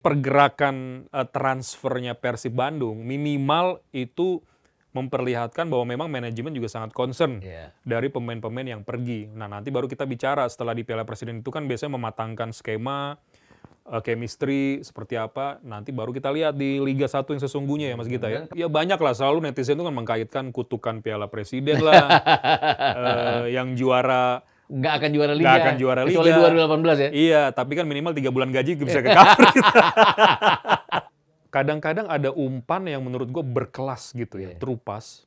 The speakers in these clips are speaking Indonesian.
pergerakan transfernya Persib Bandung minimal itu memperlihatkan bahwa memang manajemen juga sangat concern dari pemain-pemain yang pergi. Nah, nanti baru kita bicara setelah di Piala Presiden itu kan biasanya mematangkan skema, chemistry seperti apa, nanti baru kita lihat di Liga 1 yang sesungguhnya ya Mas Gita ya. Ya banyak lah, selalu netizen itu kan mengkaitkan kutukan Piala Presiden lah, yang juara nggak akan juara nggak liga. akan juara liga. Kecuali 2018 ya. Iya, tapi kan minimal 3 bulan gaji bisa ke-cover gitu. Kadang-kadang ada umpan yang menurut gue berkelas gitu ya, terupas.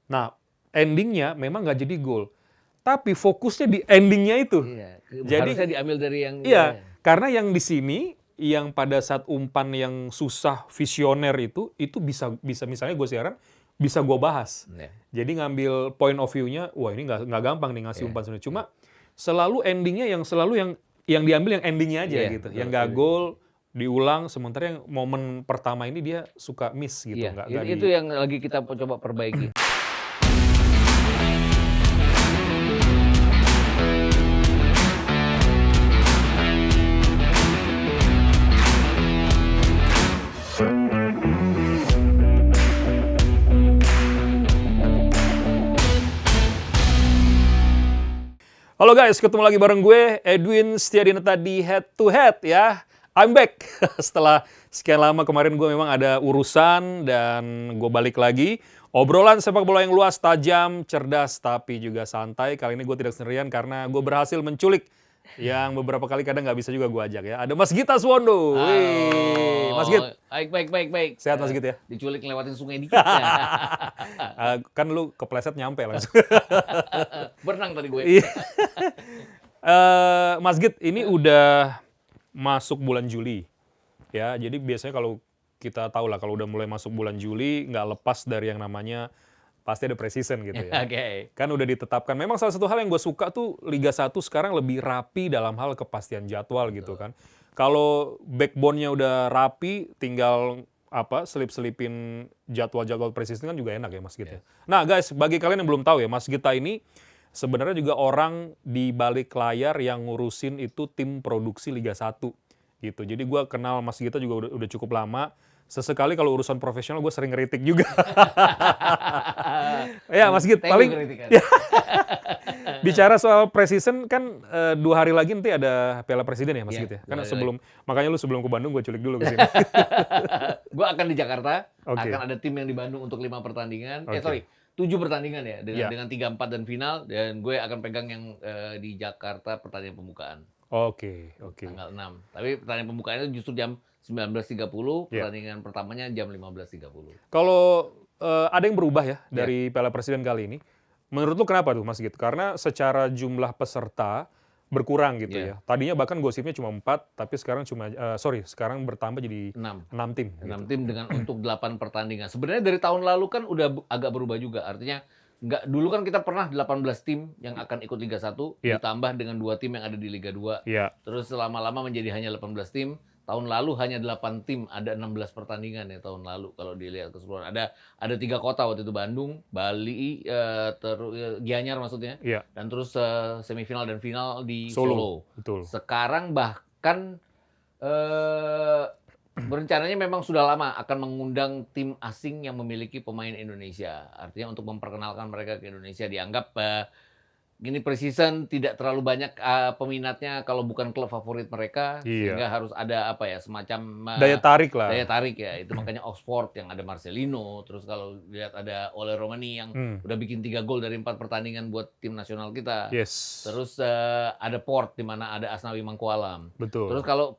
Nah, endingnya memang nggak jadi gol. Tapi fokusnya di endingnya itu. Jadi harusnya diambil dari yang... Karena yang di sini, yang pada saat umpan yang susah, visioner itu bisa misalnya gue siaran, bisa gue bahas. Jadi ngambil point of view-nya, wah ini nggak gampang nih ngasih umpan sebenarnya. Cuma selalu endingnya yang diambil yang endingnya aja gitu. Yang nggak gol, diulang, sementara yang momen pertama ini dia suka miss gitu. Itu yang lagi kita coba perbaiki. Halo guys, ketemu lagi bareng gue, Edwin Setiadinata di Head to Head ya. I'm back. Setelah sekian lama kemarin gue memang ada urusan dan gue balik lagi. Obrolan sepak bola yang luas, tajam, cerdas, tapi juga santai. Kali ini gue tidak sendirian karena gue berhasil menculik yang beberapa kali kadang nggak bisa juga gue ajak ya. Ada Mas Gita Suwondo. Wih, Mas Git. Baik. Sehat Mas Git ya? Diculik ngelewatin sungai dikit ya. Kan lu kepleset nyampe langsung. Berenang tadi gue. Mas Git, ini udah masuk bulan Juli. Ya, jadi biasanya kalau kita tahu lah kalau udah mulai masuk bulan Juli nggak lepas dari yang namanya pasti ada pre-season gitu ya. Kan udah ditetapkan. Memang salah satu hal yang gue suka tuh Liga 1 sekarang lebih rapi dalam hal kepastian jadwal gitu kan. Kalau backbone-nya udah rapi, tinggal selip-selipin jadwal-jadwal pre-season kan juga enak ya Mas Gita. Nah guys, bagi kalian yang belum tahu ya, Mas Gita ini sebenarnya juga orang di balik layar yang ngurusin itu tim produksi Liga 1 gitu. Jadi gue kenal Mas Gita juga udah cukup lama. Sesekali kalau urusan profesional gue sering ngeritik juga. Ya Mas Git, paling bicara soal pre-season kan 2 hari lagi nanti ada Piala Presiden ya Mas Git ya. Karena makanya lu sebelum ke Bandung gue culik dulu ke sini. Gue akan di Jakarta, akan ada tim yang di Bandung untuk 5 pertandingan. 7 pertandingan ya dengan 3-4 dan final, dan gue akan pegang yang di Jakarta pertandingan pembukaan. Oke. Tanggal 6. Tapi pertandingan pembukaannya justru jam 19.30, pertandingan pertamanya jam 15.30. Kalau ada yang berubah ya dari Piala Presiden kali ini, menurut lu kenapa tuh Mas Git? Karena secara jumlah peserta berkurang gitu ya. Tadinya bahkan gosipnya cuma 4, tapi sekarang sekarang bertambah jadi 6 tim. 6 tim dengan untuk 8 pertandingan. Sebenarnya dari tahun lalu kan udah agak berubah juga. Artinya dulu kan kita pernah 18 tim yang akan ikut Liga 1 ditambah dengan 2 tim yang ada di Liga 2. Terus lama-lama menjadi hanya 18 tim. Tahun lalu hanya 8 tim, ada 16 pertandingan ya tahun lalu kalau dilihat keseluruhan. Ada 3 kota waktu itu, Bandung, Bali, Gianyar maksudnya. Dan terus semifinal dan final di Solo. Betul. Sekarang bahkan berencananya memang sudah lama akan mengundang tim asing yang memiliki pemain Indonesia. Artinya untuk memperkenalkan mereka ke Indonesia. Dianggap gini pre-season tidak terlalu banyak peminatnya kalau bukan klub favorit mereka, sehingga harus ada semacam daya tarik lah. Daya tarik ya. Itu makanya Oxford yang ada Marcelino, terus kalau lihat ada Ole Romani yang udah bikin 3 gol dari 4 pertandingan buat tim nasional kita. Terus ada Port di mana ada Asnawi Mangkualam. Betul. Terus kalau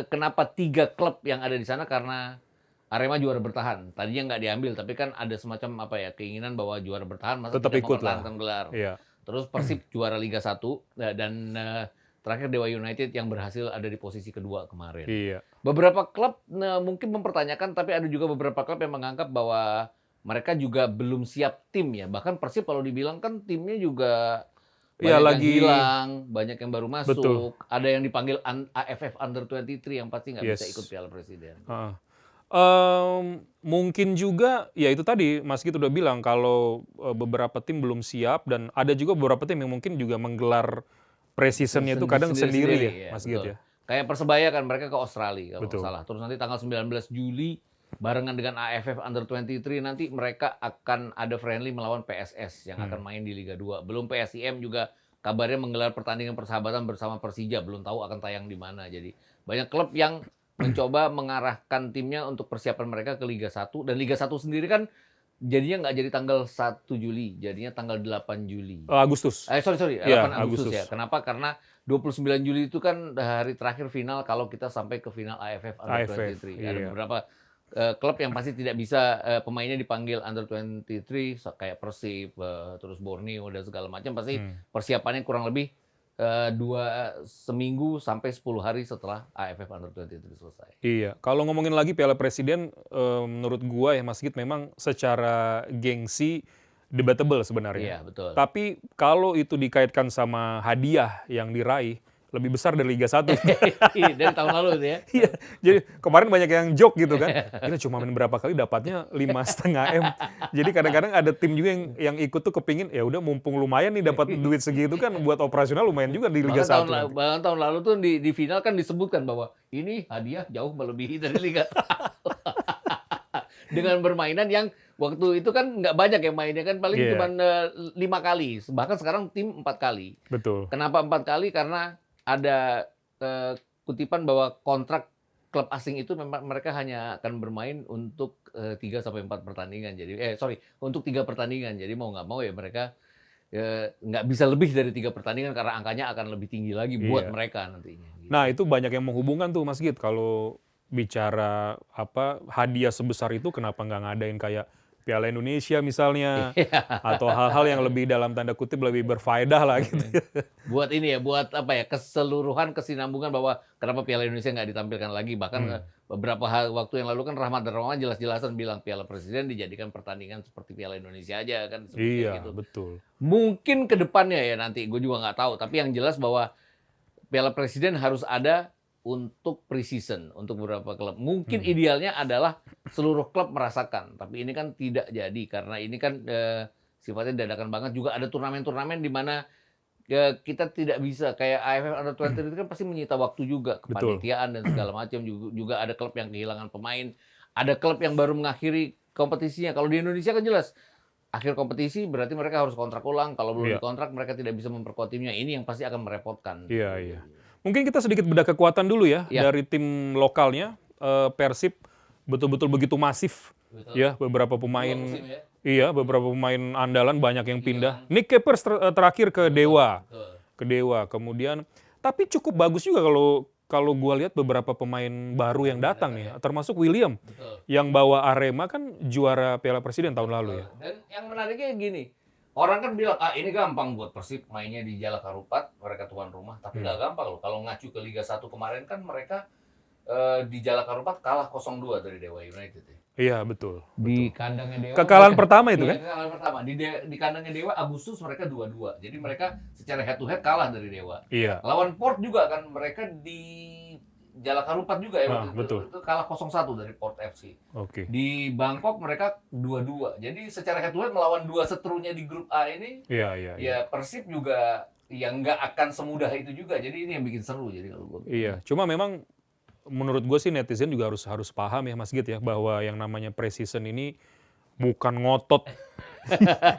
kenapa 3 klub yang ada di sana, karena Arema juara bertahan. Tadinya nggak diambil, tapi kan ada semacam keinginan bahwa juara bertahan masa tetap tidak ikut mempertahankan gelar. Terus Persib juara Liga 1 dan terakhir Dewa United yang berhasil ada di posisi kedua kemarin. Beberapa klub mungkin mempertanyakan, tapi ada juga beberapa klub yang menganggap bahwa mereka juga belum siap tim ya. Bahkan Persib kalau dibilang kan timnya juga banyak yang hilang, banyak yang baru masuk. Ada yang dipanggil AFF Under 23 yang pasti nggak bisa ikut Piala Presiden. Mungkin juga ya itu tadi Mas Git udah bilang kalau beberapa tim belum siap, dan ada juga beberapa tim yang mungkin juga menggelar pre-seasonnya itu kadang sendiri ya Mas Git ya. Kayak Persebaya kan mereka ke Australia kalau nggak salah. Terus nanti tanggal 19 Juli barengan dengan AFF Under 23 nanti mereka akan ada friendly melawan PSS yang akan main di Liga 2. Belum PSIM juga kabarnya menggelar pertandingan persahabatan bersama Persija, belum tahu akan tayang di mana. Jadi banyak klub yang mencoba mengarahkan timnya untuk persiapan mereka ke Liga 1 dan Liga 1 sendiri kan jadinya nggak jadi tanggal 1 Juli, jadinya tanggal 8 Juli. Agustus. Sorry, 8 Agustus ya. Kenapa? Karena 29 Juli itu kan hari terakhir final kalau kita sampai ke final AFF Under 23. Ada beberapa klub yang pasti tidak bisa pemainnya dipanggil Under 23 kayak Persib, terus Borneo dan segala macam pasti persiapannya kurang lebih seminggu sampai 10 hari setelah AFF Under 23 selesai. Iya, kalau ngomongin lagi Piala Presiden, menurut gua ya Mas Git memang secara gengsi debatable sebenarnya. Iya, betul. Tapi kalau itu dikaitkan sama hadiah yang diraih, lebih besar dari Liga 1. Dari tahun lalu itu ya. Iya, jadi kemarin banyak yang joke gitu kan. Kita cuma main berapa kali dapatnya 5,5 M. Jadi kadang-kadang ada tim juga yang ikut tuh kepingin ya udah mumpung lumayan nih dapat duit segitu kan buat operasional lumayan juga di Liga 1. Bahkan tahun lalu tuh di final kan disebutkan bahwa ini hadiah jauh melebihi dari Liga 1. Dengan permainan yang waktu itu kan nggak banyak yang mainnya kan paling cuma 5 kali. Bahkan sekarang tim 4 kali. Betul. Kenapa 4 kali? Karena ada kutipan bahwa kontrak klub asing itu memang mereka hanya akan bermain untuk 3 sampai 4 pertandingan. Jadi untuk 3 pertandingan. Jadi mau nggak mau ya mereka nggak bisa lebih dari 3 pertandingan karena angkanya akan lebih tinggi lagi buat mereka nantinya. Gitu. Nah, itu banyak yang menghubungkan tuh Mas Git kalau bicara hadiah sebesar itu kenapa nggak ngadain kayak Piala Indonesia misalnya, atau hal-hal yang lebih dalam tanda kutip lebih berfaedah lah gitu. Buat ini ya, buat keseluruhan kesinambungan bahwa kenapa Piala Indonesia nggak ditampilkan lagi. Bahkan beberapa waktu yang lalu kan Rahmat Darmawan jelas-jelasan bilang Piala Presiden dijadikan pertandingan seperti Piala Indonesia aja kan. Iya, gitu. Betul. Mungkin ke depannya ya nanti, gue juga nggak tahu. Tapi yang jelas bahwa Piala Presiden harus ada untuk pre-season, untuk beberapa klub. Mungkin idealnya adalah seluruh klub merasakan, tapi ini kan tidak jadi karena ini kan sifatnya dadakan banget. Juga ada turnamen-turnamen di mana kita tidak bisa kayak AFF Under 23 itu kan pasti menyita waktu juga kepanitiaan dan segala macam. Juga ada klub yang kehilangan pemain, ada klub yang baru mengakhiri kompetisinya. Kalau di Indonesia kan jelas akhir kompetisi berarti mereka harus kontrak ulang. Kalau belum dikontrak mereka tidak bisa memperkuat timnya. Ini yang pasti akan merepotkan. Iya. Mungkin kita sedikit bedah kekuatan dulu ya dari tim lokalnya. Persib betul-betul begitu masif. Ya, beberapa pemain beberapa pemain andalan banyak yang pindah. Nick Kuipers terakhir ke Dewa. Kemudian tapi cukup bagus juga kalau gua lihat beberapa pemain baru yang datang nih, termasuk William yang bawa Arema kan juara Piala Presiden tahun lalu ya. Dan yang menariknya gini, orang kan bilang, ini gampang buat Persib mainnya di Jalak Harupat, mereka tuan rumah. Tapi nggak gampang loh. Kalau ngacu ke Liga 1 kemarin kan mereka di Jalak Harupat kalah 0-2 dari Dewa United ya. Iya, betul. Di kandangnya Dewa. Kekalahan pertama itu kan? Kekalahan pertama. Di kandangnya Dewa Agustus mereka 2-2. Jadi mereka secara head to head kalah dari Dewa. Iya. Lawan Port juga kan mereka di Jalak Harupat juga ya. Betul. Itu kalah 0-1 dari Port FC. Oke. Di Bangkok mereka 2-2. Jadi secara head to head melawan dua seterunya di grup A ini. Iya. Ya Persib juga yang nggak akan semudah itu juga. Jadi ini yang bikin seru jadi kalau gue. Iya, cuma memang menurut gue sih netizen juga harus paham ya Mas Git ya bahwa yang namanya pre-season ini bukan ngotot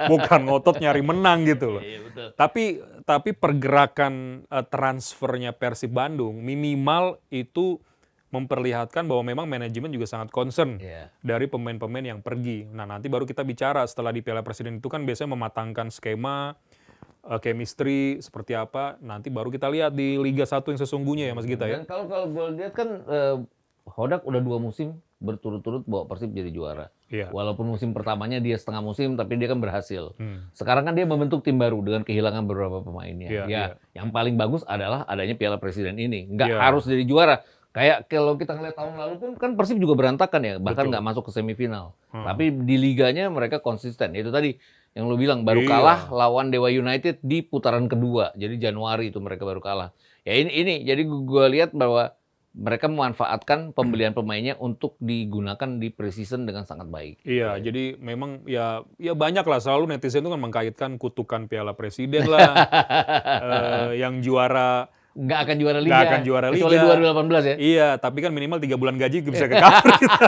bukan ngotot nyari menang gitu loh. Iya, betul. Tapi pergerakan transfernya Persib Bandung minimal itu memperlihatkan bahwa memang manajemen juga sangat concern dari pemain-pemain yang pergi. Nah, nanti baru kita bicara setelah di Piala Presiden itu kan biasanya mematangkan skema chemistry seperti apa, nanti baru kita lihat di Liga 1 yang sesungguhnya ya Mas Gita ya. Dan kalau gue lihat kan Hodak udah 2 musim berturut-turut bawa Persib jadi juara. Iya. Walaupun musim pertamanya dia setengah musim, tapi dia kan berhasil. Sekarang kan dia membentuk tim baru dengan kehilangan beberapa pemainnya. Yang paling bagus adalah adanya Piala Presiden ini. Nggak harus jadi juara. Kayak kalau kita ngeliat tahun lalu kan Persib juga berantakan ya, bahkan nggak masuk ke semifinal. Tapi di liganya mereka konsisten. Itu tadi yang lu bilang baru kalah lawan Dewa United di putaran kedua. Jadi Januari itu mereka baru kalah. Ya ini jadi gue lihat bahwa mereka memanfaatkan pembelian pemainnya untuk digunakan di pre-season dengan sangat baik. Iya, jadi memang ya banyak lah selalu netizen itu kan mengkaitkan kutukan Piala Presiden lah, yang juara nggak akan juara liga. Nggak akan juara liga. Kecuali 2018 ya. Iya, tapi kan minimal 3 bulan gaji bisa ke-cover gitu.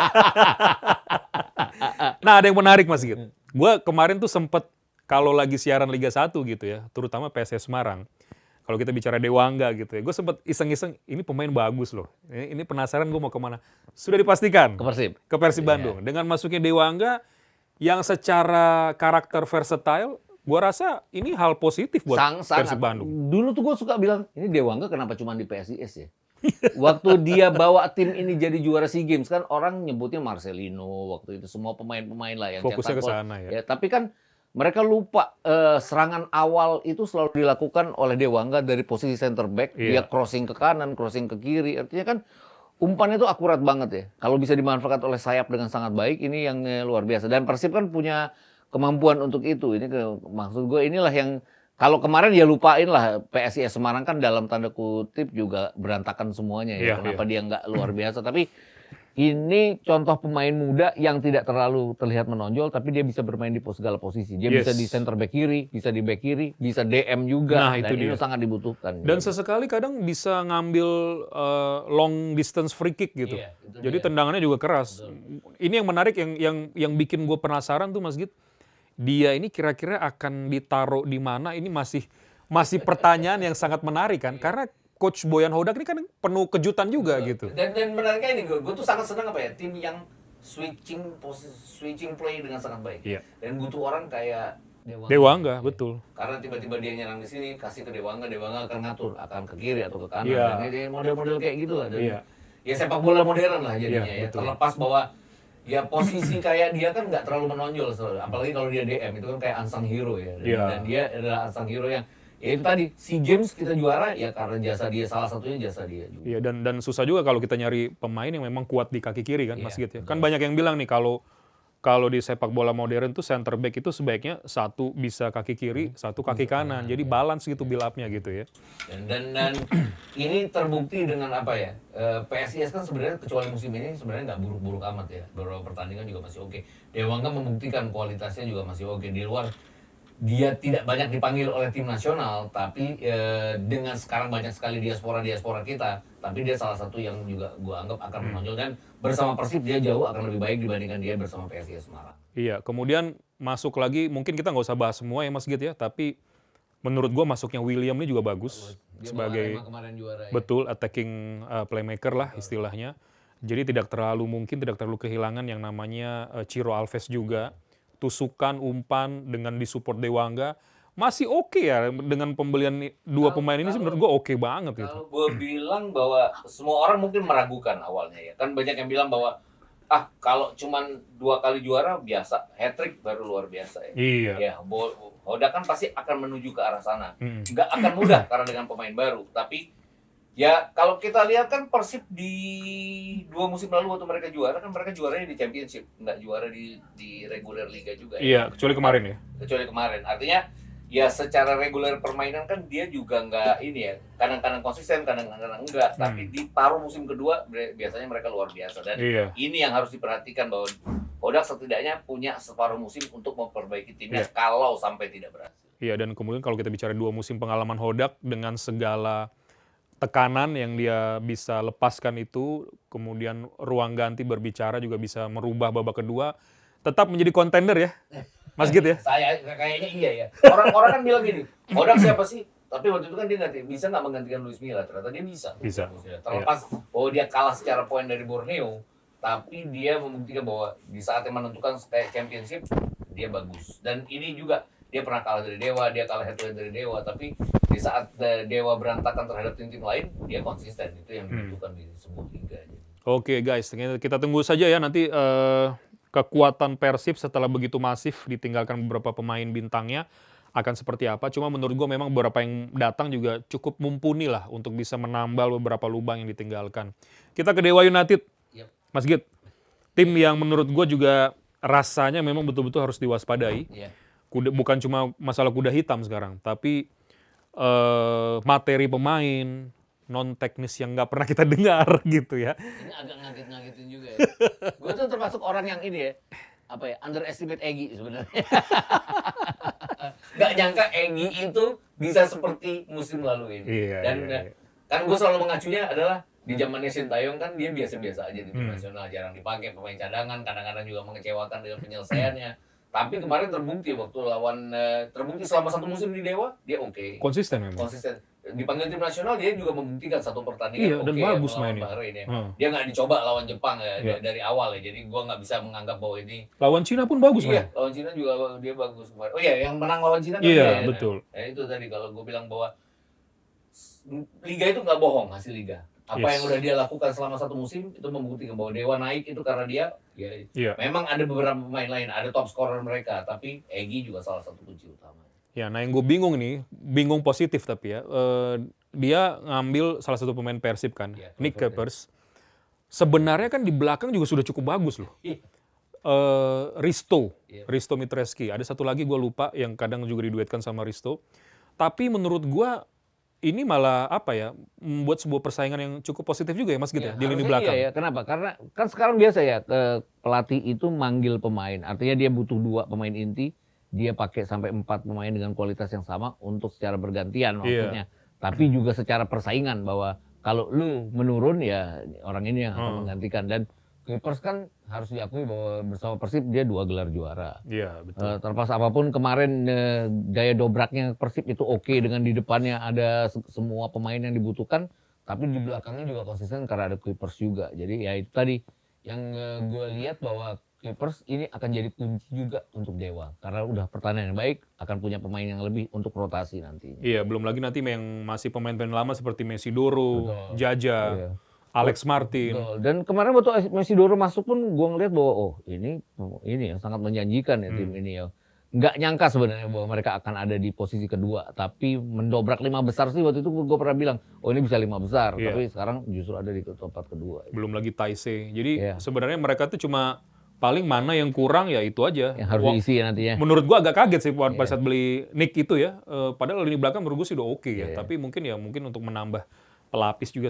Nah, ada yang menarik Mas Git. Gue kemarin tuh sempet kalau lagi siaran Liga 1 gitu ya, terutama PSS Semarang. Kalau kita bicara Dewangga gitu ya, gue sempet iseng-iseng, ini pemain bagus loh. Ini penasaran gue mau kemana. Sudah dipastikan. Ke Persib. Ke Persib Bandung. Dengan masuknya Dewangga, yang secara karakter versatile, gue rasa ini hal positif buat Persib Bandung. Dulu tuh gue suka bilang, ini Dewangga kenapa cuma di PSIS ya? Waktu dia bawa tim ini jadi juara SEA Games kan orang nyebutnya Marcelino waktu itu, semua pemain-pemain lah yang fokusnya ke sana ya. Tapi kan mereka lupa serangan awal itu selalu dilakukan oleh Dewangga dari posisi center back, dia crossing ke kanan, crossing ke kiri. Artinya kan umpannya itu akurat banget ya. Kalau bisa dimanfaatkan oleh sayap dengan sangat baik, ini yang luar biasa. Dan Persib kan punya kemampuan untuk itu. Ini maksud gue inilah yang kalau kemarin ya lupain lah, PSIS Semarang kan dalam tanda kutip juga berantakan semuanya ya. Kenapa dia nggak luar biasa. Tapi ini contoh pemain muda yang tidak terlalu terlihat menonjol, tapi dia bisa bermain di segala posisi. Dia bisa di center back kiri, bisa di back kiri, bisa DM juga. Nah, dan itu sangat dibutuhkan. Dan sesekali kadang bisa ngambil long distance free kick gitu. Jadi tendangannya juga keras. Betul. Ini yang menarik, yang bikin gue penasaran tuh Mas Git. Dia ini kira-kira akan ditaruh di mana? Ini masih pertanyaan yang sangat menarik kan? Karena Coach Boyan Hodak ini kan penuh kejutan juga gitu. Dan menariknya ini, gue tuh sangat senang apa ya, tim yang switching play dengan sangat baik. Dan butuh orang kayak Dewangga, betul. Karena tiba-tiba dia nyerang di sini, kasih ke Dewangga akan ngatur, akan ke kiri atau ke kanan. Dan model-model kayak gitu lah. Ya sepak bola modern lah jadinya ya. Terlepas bahwa ya posisi kayak dia kan nggak terlalu menonjol, apalagi kalau dia DM itu kan kayak unsung hero ya. Dan dia adalah unsung hero yang ya itu tadi, SEA Games kita juara ya karena jasa dia, salah satunya jasa dia juga. Iya, dan susah juga kalau kita nyari pemain yang memang kuat di kaki kiri kan, Mas Git ya. Kan banyak yang bilang nih kalau di sepak bola modern tuh center back itu sebaiknya satu bisa kaki kiri, satu kaki kanan. Jadi balance gitu build up-nya gitu ya. Dan ini terbukti dengan apa ya? PSIS kan sebenarnya kecuali musim ini sebenarnya nggak buruk-buruk amat ya. Beberapa pertandingan juga masih oke. Dewangga membuktikan kualitasnya juga masih oke. Di luar dia tidak banyak dipanggil oleh tim nasional, tapi dengan sekarang banyak sekali diaspora kita, tapi dia salah satu yang juga gue anggap akan menonjol, dan bersama Persib dia jauh akan lebih baik dibandingkan dia bersama PSIS Semarang. Iya, kemudian masuk lagi, mungkin kita nggak usah bahas semua ya Mas Git ya, tapi menurut gue masuknya William ini juga bagus sebagai juara, betul attacking playmaker lah istilahnya. Jadi tidak terlalu kehilangan yang namanya Ciro Alves juga. Tusukan, umpan dengan disupport Dewangga masih oke ya, dengan pembelian dua pemain ini sih menurut gue oke banget gitu. Kalau gue bilang bahwa semua orang mungkin meragukan awalnya ya, kan banyak yang bilang bahwa kalau cuman 2 kali juara biasa, hat-trick baru luar biasa ya. Iya. Ya, Hodak kan pasti akan menuju ke arah sana. Nggak akan mudah karena dengan pemain baru, tapi ya kalau kita lihat kan Persib di 2 musim lalu waktu mereka juara, kan mereka juaranya di Championship, nggak juara di reguler liga juga ya. Iya, kecuali kemarin ya. Kecuali kemarin. Artinya ya secara reguler permainan kan dia juga nggak ini ya, kadang-kadang konsisten, kadang-kadang enggak. Tapi di paruh musim kedua biasanya mereka luar biasa. Dan ini yang harus diperhatikan bahwa Hodak setidaknya punya separuh musim untuk memperbaiki timnya kalau sampai tidak berhasil. Iya, dan kemudian kalau kita bicara 2 musim pengalaman Hodak dengan segala tekanan yang dia bisa lepaskan itu, kemudian ruang ganti berbicara juga bisa merubah babak kedua, tetap menjadi kontender ya, Mas Git ya? Saya kayaknya iya ya. Orang-orang kan bilang gini, Hodak siapa sih? Tapi waktu itu kan dia bisa nggak menggantikan Luis Milla, ternyata dia bisa. Terlepas bahwa dia kalah secara poin dari Borneo, tapi dia membuktikan bahwa di saat yang menentukan kayak Championship, dia bagus. Dan ini juga, dia pernah kalah dari Dewa, dia kalah head-to-head dari Dewa, tapi di saat Dewa berantakan terhadap tim-tim lain, dia konsisten. Itu yang dibutuhkan di sebuah liga. Oke guys, kita tunggu saja ya nanti kekuatan Persib setelah begitu masif ditinggalkan beberapa pemain bintangnya akan seperti apa. Cuma menurut gue memang beberapa yang datang juga cukup mumpuni lah untuk bisa menambal beberapa lubang yang ditinggalkan. Kita ke Dewa United, Mas Git. Tim yang menurut gue juga rasanya memang betul-betul harus diwaspadai. Bukan cuma masalah kuda hitam sekarang, tapi materi pemain non teknis yang nggak pernah kita dengar gitu ya. Ini agak ngaget-ngagetin juga ya. Gue tuh termasuk orang yang ini ya, underestimate Egy sebenarnya. Gak nyangka Egy itu bisa seperti musim lalu ini. Dan Kan gue selalu mengacunya adalah di zamannya Sintayong kan dia biasa-biasa aja di tim nasional, jarang dipakai pemain cadangan, kadang-kadang juga mengecewakan dengan penyelesaiannya. Tapi kemarin terbukti waktu lawan terbukti selama satu musim di Dewa dia oke. Konsisten memang. Konsisten. Dipanggil tim nasional dia juga membuktikan satu pertandingan dan bagus mainnya. Dia nggak dicoba lawan Jepang dari awal ya. Jadi gua nggak bisa menganggap bahwa ini lawan Cina pun bagus main. Lawan Cina juga dia bagus kemarin. Oh iya, yang menang lawan Cina kan iya, betul. Itu tadi kalau gue bilang bahwa liga itu nggak bohong hasil liga. Apa yang udah dia lakukan selama satu musim itu membuktikan bahwa Dewa naik itu karena dia memang ada beberapa pemain lain, ada top scorer mereka, tapi Egy juga salah satu kunci utama. Ya, nah yang gue bingung positif tapi ya, dia ngambil salah satu pemain Persib kan, Nick Kuipers. Sebenarnya kan di belakang juga sudah cukup bagus loh. Risto Mitreski, ada satu lagi gue lupa yang kadang juga diduetkan sama Risto. Tapi menurut gue ini malah membuat sebuah persaingan yang cukup positif juga ya Mas Gita di lini belakang. Iya ya, kenapa? Karena kan sekarang biasa ya pelatih itu manggil pemain, artinya dia butuh 2 pemain inti, dia pakai sampai 4 pemain dengan kualitas yang sama untuk secara bergantian maksudnya. Tapi juga secara persaingan bahwa kalau lu menurun ya orang ini yang akan menggantikan. Dan Kuipers kan harus diakui bahwa bersama Persib dia 2 gelar juara. Iya, betul. Terlepas apapun kemarin gaya dobraknya Persib itu oke dengan di depannya ada semua pemain yang dibutuhkan, tapi di belakangnya juga konsisten karena ada Kuipers juga. Jadi ya itu tadi yang gue lihat bahwa Kuipers ini akan jadi kunci juga untuk Dewa karena udah pertahanan yang baik, akan punya pemain yang lebih untuk rotasi nantinya. Iya, belum lagi nanti yang masih pemain-pemain lama seperti Mesidoro, Jaja. Alex Martin. Betul. Dan kemarin waktu Mesidoro masuk pun gue ngeliat bahwa ini yang sangat menjanjikan ya tim ini ya. Nggak nyangka sebenarnya bahwa mereka akan ada di posisi kedua, tapi mendobrak 5 besar sih waktu itu gue pernah bilang, ini bisa 5 besar, tapi sekarang justru ada di tempat kedua. Belum lagi Taise. Jadi sebenarnya mereka tuh cuma paling mana yang kurang ya itu aja. Yang harus diisi ya nantinya. Menurut gue agak kaget sih pada saat beli Nick itu ya. Padahal lini belakang menurut gue sih udah oke ya. Tapi mungkin untuk menambah pelapis juga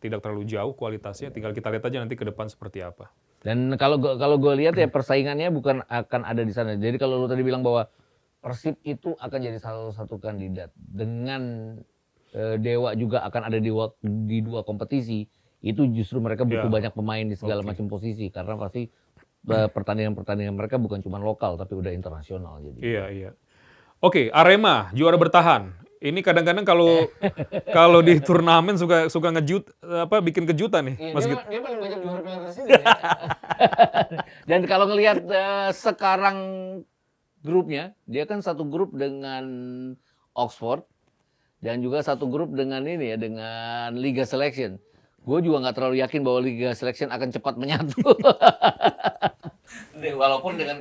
tidak terlalu jauh kualitasnya, tinggal kita lihat aja nanti ke depan seperti apa. Dan kalau gue lihat ya persaingannya bukan akan ada di sana. Jadi kalau lu tadi bilang bahwa Persib itu akan jadi salah satu kandidat dengan Dewa juga akan ada di 2 kompetisi, itu justru mereka butuh banyak pemain di segala macam posisi karena pasti pertandingan-pertandingan mereka bukan cuma lokal tapi udah internasional jadi. Iya. Oke, Arema juara bertahan. Ini kadang-kadang kalau di turnamen suka bikin kejutan nih, Mas Git. Dia paling banyak juara Piala Presiden. Dan kalau ngelihat sekarang grupnya, dia kan satu grup dengan Oxford dan juga satu grup dengan dengan Liga Selection. Gue juga nggak terlalu yakin bahwa Liga Selection akan cepat menyatu. Walaupun dengan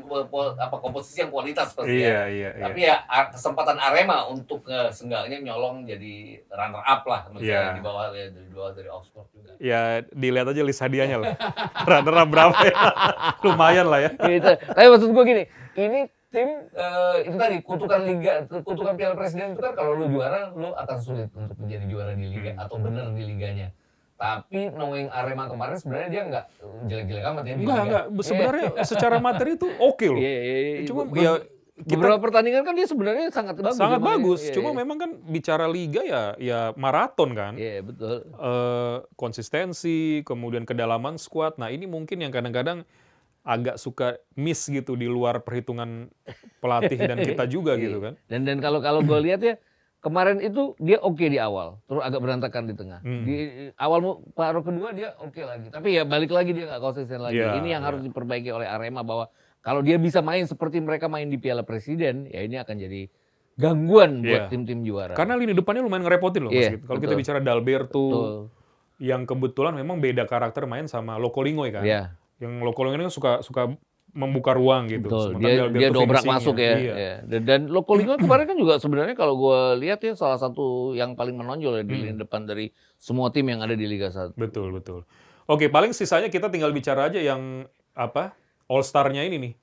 komposisi yang kualitas pasti tapi ya kesempatan Arema untuk seenggaknya nyolong jadi runner up lah misalnya di bawah dari Oxford juga. Ya dilihat aja list hadiahnya lah. Runner up berapa ya? Lumayan lah ya. Gitu. Tapi maksud gue gini, ini tim itu tadi kutukan Piala Presiden itu kan kalau lu juara lu akan sulit untuk menjadi juara di liga atau benar di liganya. Tapi knowing Arema kemarin sebenarnya dia nggak jelek-jelek amat ya. Enggak. Sebenarnya secara materi itu oke loh. Cuma beberapa pertandingan kan dia sebenarnya sangat bagus. Sangat bagus. Cuma memang kan bicara liga ya maraton kan. Iya, betul. Konsistensi, kemudian kedalaman skuad. Nah, ini mungkin yang kadang-kadang agak suka miss gitu di luar perhitungan pelatih dan kita juga gitu kan. Dan kalau gue lihat ya kemarin itu dia oke di awal, terus agak berantakan di tengah. Di awal paruh kedua dia oke lagi, tapi ya balik lagi dia nggak konsisten lagi. Ini yang harus diperbaiki oleh Arema bahwa kalau dia bisa main seperti mereka main di Piala Presiden, ya ini akan jadi gangguan buat tim-tim juara. Karena lini depannya lumayan ngerepotin loh, Mas. Kalau kita bicara Dalberto, yang kebetulan memang beda karakter main sama Lokolingoy kan. Yang Lokolingoy suka membuka ruang gitu. Betul. Dia dobrak masuk ya. Dan Lokolingoy kemarin kan juga sebenarnya kalau gue lihat ya salah satu yang paling menonjol ya di lini depan dari semua tim yang ada di Liga 1. Betul. Oke, paling sisanya kita tinggal bicara aja yang All Star-nya ini nih.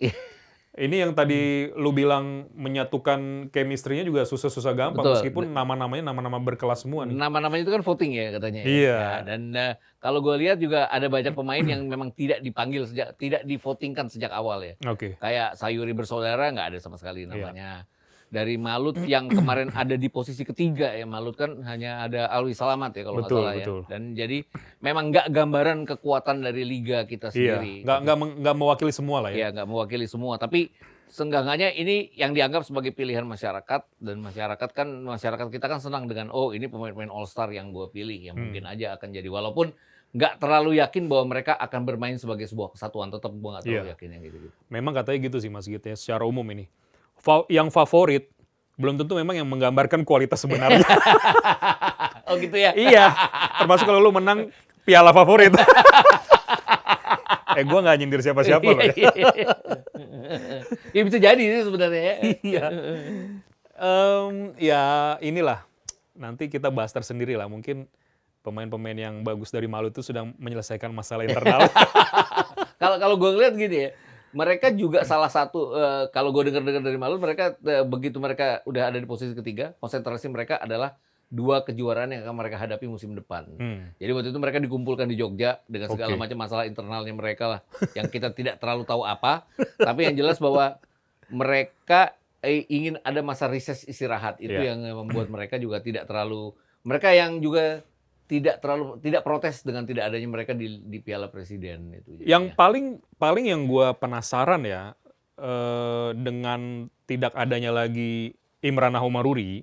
Ini yang tadi lu bilang menyatukan chemistry-nya juga susah-susah gampang. Betul. Meskipun nama-namanya nama-nama berkelas semua nih. Nama-namanya itu kan voting ya katanya. Iya. Ya, dan kalau gue lihat juga ada banyak pemain yang memang tidak dipanggil tidak divotingkan sejak awal ya. Oke. Kayak Sayuri Bersaudara nggak ada sama sekali namanya. dari Malut yang kemarin ada di posisi ketiga ya. Malut kan hanya ada Alwi Salamat ya kalau nggak salah ya. Dan jadi memang nggak gambaran kekuatan dari liga kita sendiri. Nggak mewakili semua lah ya. Iya, nggak mewakili semua. Tapi seenggaknya ini yang dianggap sebagai pilihan masyarakat, dan masyarakat kita kan senang dengan ini pemain-pemain All Star yang gue pilih yang mungkin aja akan jadi, walaupun nggak terlalu yakin bahwa mereka akan bermain sebagai sebuah kesatuan, tetap gue nggak terlalu yakin yang gitu. Memang katanya gitu sih Mas Git ya, secara umum ini. Yang favorit belum tentu memang yang menggambarkan kualitas sebenarnya. Oh gitu ya? Iya, termasuk kalau lu menang piala favorit. Gue nggak nyindir siapa-siapa loh. Ya bisa jadi sih sebenarnya ya. Iya. Ya inilah, nanti kita bahas tersendiri lah. Mungkin pemain-pemain yang bagus dari Malut itu sedang menyelesaikan masalah internal. Kalau gue ngeliat gini ya, mereka juga salah satu, kalau gue dengar dari Malut, mereka begitu mereka udah ada di posisi ketiga, konsentrasi mereka adalah 2 kejuaraan yang akan mereka hadapi musim depan. Jadi waktu itu mereka dikumpulkan di Jogja dengan segala macam masalah internalnya mereka lah, yang kita tidak terlalu tahu apa. Tapi yang jelas bahwa mereka ingin ada masa reses istirahat. Itu yang membuat mereka juga tidak terlalu, mereka yang juga tidak protes dengan tidak adanya mereka di Piala Presiden itu. Yang paling yang gue penasaran ya, dengan tidak adanya lagi Imran Nahhomaruri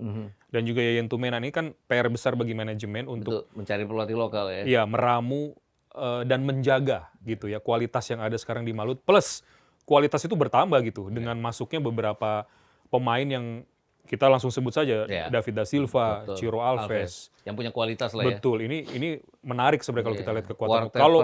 dan juga Yayan Tumena, ini kan PR besar bagi manajemen untuk mencari pelatih lokal ya. Iya, meramu dan menjaga gitu ya kualitas yang ada sekarang di Malut, plus kualitas itu bertambah gitu dengan masuknya beberapa pemain yang kita langsung sebut saja, David da Silva, Ciro Alves, yang punya kualitas lah ya. Betul, ini menarik sebenarnya kalau kita lihat kekuatan. Kalau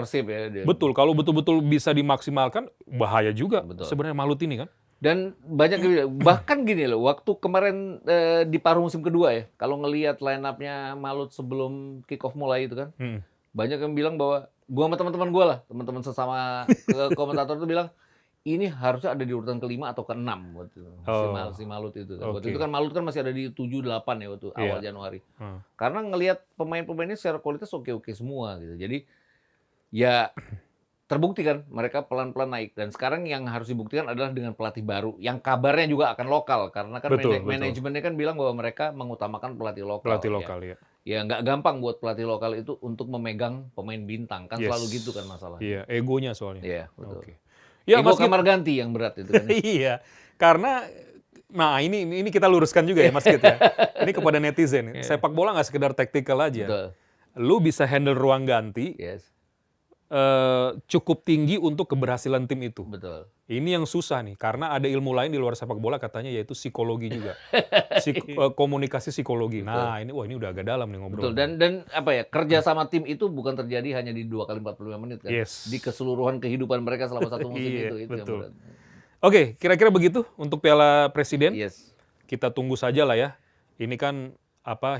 kalau betul-betul bisa dimaksimalkan, bahaya juga sebenarnya Malut ini kan. Dan banyak bahkan gini loh, waktu kemarin di paruh musim kedua ya, kalau ngelihat line up-nya Malut sebelum kick off mulai itu kan, banyak yang bilang bahwa gua sama teman-teman gua lah, teman-teman sesama komentator itu bilang ini harusnya ada di urutan ke-5 atau ke-6 waktu itu. Si Malut itu kan. Waktu itu kan Malut kan masih ada di 7-8 ya waktu awal Januari. Karena ngelihat pemain-pemainnya secara kualitas oke-oke semua gitu. Jadi ya terbukti kan mereka pelan-pelan naik, dan sekarang yang harus dibuktikan adalah dengan pelatih baru yang kabarnya juga akan lokal, karena kan manajemennya kan bilang bahwa mereka mengutamakan pelatih lokal. Ya nggak gampang buat pelatih lokal itu untuk memegang pemain bintang, kan selalu gitu kan masalahnya. Iya, egonya soalnya. Iya, betul. Ya, Ego kamar ganti yang berat itu kan. Iya, karena ini kita luruskan juga ya Mas Git ya. Ini kepada netizen. Sepak bola nggak sekedar taktikal aja. Betul. Lu bisa handle ruang ganti. Cukup tinggi untuk keberhasilan tim itu. Betul. Ini yang susah nih, karena ada ilmu lain di luar sepak bola katanya, yaitu psikologi juga. Komunikasi psikologi. Betul. Nah, ini udah agak dalam nih ngobrol. Betul. Dan apa ya, kerja sama tim itu bukan terjadi hanya di 2 kali 45 menit kan. Di keseluruhan kehidupan mereka selama satu musim itu. Betul. Oke, kira-kira begitu untuk Piala Presiden. Kita tunggu saja lah ya. Ini kan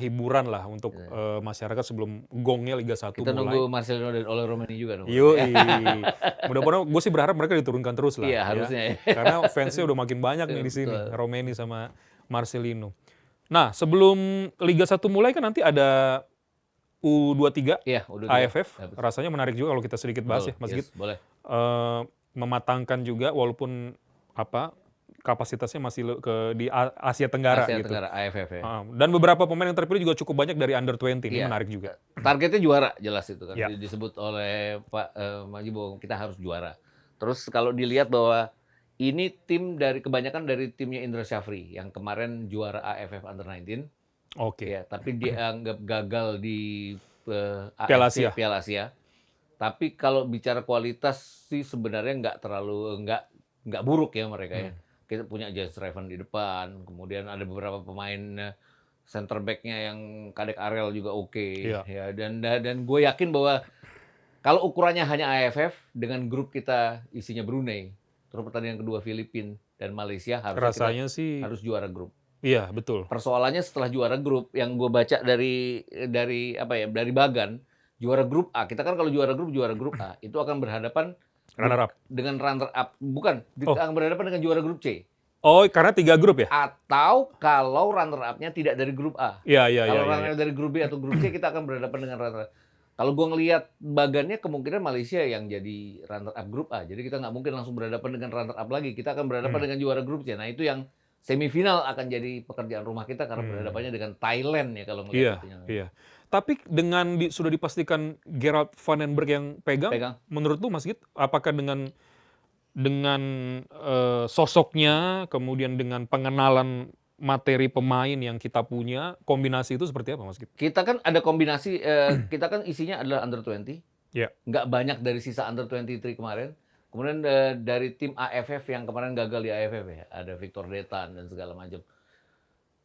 hiburan lah untuk masyarakat sebelum gongnya Liga 1 kita mulai. Kita nunggu Marcelino dan Ole Romeni juga. Mudah-mudahan gue sih berharap mereka diturunkan terus lah. Iya, harusnya ya. Karena fansnya udah makin banyak nih di sini, Romeni sama Marcelino. Nah, sebelum Liga 1 mulai kan nanti ada U23, AFF. Rasanya menarik juga kalau kita sedikit bahas ya, Mas Git. Boleh. Mematangkan juga, walaupun kapasitasnya masih di Asia Tenggara gitu. AFF ya. Dan beberapa pemain yang terpilih juga cukup banyak dari under 20, ini menarik juga. Targetnya juara, jelas itu kan. Disebut oleh Pak Maji bahwa kita harus juara. Terus kalau dilihat bahwa ini tim kebanyakan dari timnya Indra Syafri yang kemarin juara AFF under 19. Ya, tapi dianggap gagal di Piala Asia. Tapi kalau bicara kualitas sih sebenarnya nggak buruk ya mereka ya. Kita punya Jazz Raven di depan, kemudian ada beberapa pemain center back-nya yang Kadek Ariel juga oke. Ya, dan gue yakin bahwa kalau ukurannya hanya AFF dengan grup kita isinya Brunei, terus pertandingan kedua Filipina dan Malaysia, harus juara grup. Iya, betul. Persoalannya setelah juara grup, yang gue baca dari Bagan, juara grup A, kita kan kalau juara grup A itu akan berhadapan runner up. Dengan runner up, bukan, akan berhadapan dengan juara grup C. Oh, karena 3 grup ya? Atau kalau runner up-nya tidak dari grup A. Kalau runner dari grup B atau grup C, kita akan berhadapan dengan runner up. Kalau gue ngelihat Bagannya, kemungkinan Malaysia yang jadi runner up grup A. Jadi kita nggak mungkin langsung berhadapan dengan runner up lagi. Kita akan berhadapan dengan juara grup C. Nah, itu yang semifinal akan jadi pekerjaan rumah kita karena berhadapannya dengan Thailand ya kalau melihat itunya. Iya. Tapi dengan sudah dipastikan Gerard Van den Berg yang pegang. Menurut lu Mas Git, apakah dengan sosoknya, kemudian dengan pengenalan materi pemain yang kita punya, kombinasi itu seperti apa Mas Git? Kita kan ada kombinasi, kita kan isinya adalah under 20. Iya. Nggak banyak dari sisa under 23 kemarin. Kemudian dari tim AFF yang kemarin gagal di AFF ya, ada Victor Detan dan segala macam.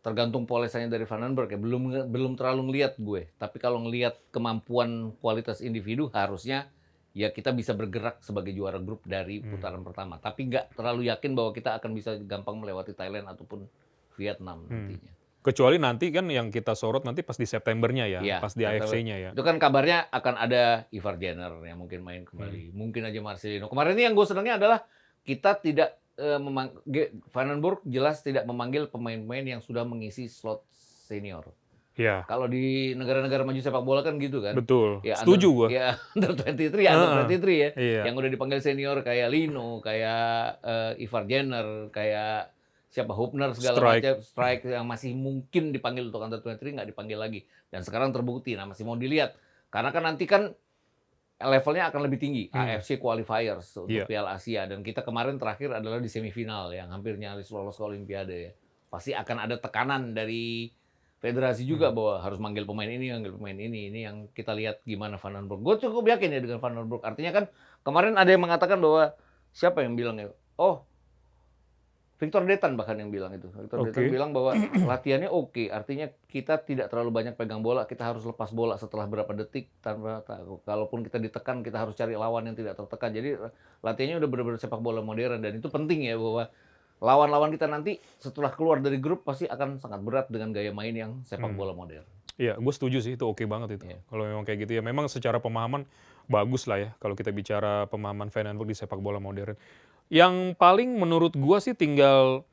Tergantung polesannya dari Van den Berg ya, belum terlalu ngelihat gue. Tapi kalau ngelihat kemampuan kualitas individu harusnya ya kita bisa bergerak sebagai juara grup dari putaran pertama. Tapi nggak terlalu yakin bahwa kita akan bisa gampang melewati Thailand ataupun Vietnam nantinya. Kecuali nanti kan yang kita sorot nanti pas di Septembernya ya, pas di AFC-nya ya. Itu kan kabarnya akan ada Ivar Jenner yang mungkin main kembali. Mungkin aja Marcelino. Kemarin ini yang gue senangnya adalah kita tidak Van den Berg jelas tidak memanggil pemain-pemain yang sudah mengisi slot senior. Iya. Kalau di negara-negara maju sepak bola kan gitu kan. Betul. Ya, setuju gua. Ya under 23 ya. Iya. Yang udah dipanggil senior kayak Lino, kayak Ivar Jenner, kayak siapa Hubner segala macam, strike yang masih mungkin dipanggil untuk under 23 nggak dipanggil lagi. Dan sekarang terbukti, nah masih mau dilihat. Karena kan nanti kan levelnya akan lebih tinggi, AFC qualifiers untuk Piala Asia. Dan kita kemarin terakhir adalah di semifinal yang hampir nyaris lolos ke Olimpiade ya. Pasti akan ada tekanan dari federasi juga bahwa harus manggil pemain ini. Ini yang kita lihat gimana Van den Berg. Gue cukup yakin ya dengan Van den Berg. Artinya kan kemarin ada yang mengatakan bahwa siapa yang bilang ya? Oh, Victor Detan bahkan yang bilang itu. Victor Detan bilang bahwa latihannya oke. Artinya kita tidak terlalu banyak pegang bola. Kita harus lepas bola setelah berapa detik. Kalaupun kita ditekan, kita harus cari lawan yang tidak tertekan. Jadi latihannya udah benar-benar sepak bola modern. Dan itu penting ya bahwa lawan-lawan kita nanti setelah keluar dari grup pasti akan sangat berat dengan gaya main yang sepak bola modern. Iya, gue setuju sih. Itu oke banget itu. Kalau memang kayak gitu ya. Memang secara pemahaman bagus lah ya. Kalau kita bicara pemahaman Van den Berg di sepak bola modern. Yang paling menurut gua sih tinggal,